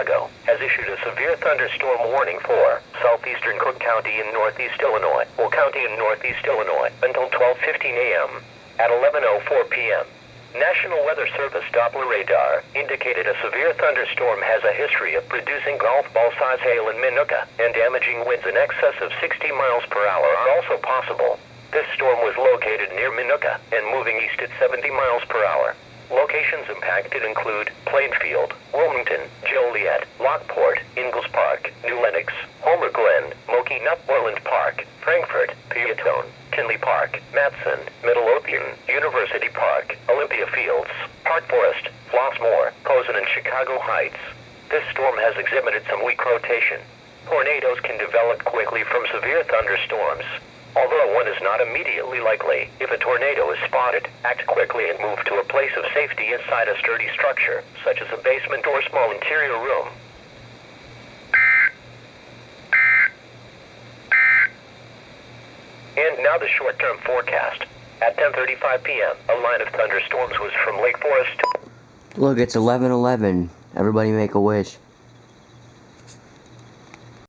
Chicago, has issued a severe thunderstorm warning for southeastern Cook County in northeast Illinois, Will County in northeast Illinois, until 12:15 a.m. At 11:04 p.m., National Weather Service Doppler radar indicated a severe thunderstorm has a history of producing golf ball-size hail in Minooka, and damaging winds in excess of 60 miles per hour are also possible. This storm was located near Minooka and moving east at 70 miles per hour. Locations impacted include Plainfield, Wilmington, Joliet, Lockport, Ingalls Park, New Lenox, Homer Glen, Moki Nut Borland Park, Frankfort, Peatone, Tinley Park, Matson, Midlothian, University Park, Olympia Fields, Park Forest, Flossmoor, Posen, and Chicago Heights. This storm has exhibited some weak rotation. Tornadoes can develop quickly from severe thunderstorms. Although one is not immediately likely, if a tornado is spotted, act quickly and move to a place of safety inside a sturdy structure, such as a basement or small interior room. And now the short-term forecast. At 10:35 p.m., a line of thunderstorms was from Lake Forest to... Look, it's 11:11. Everybody make a wish.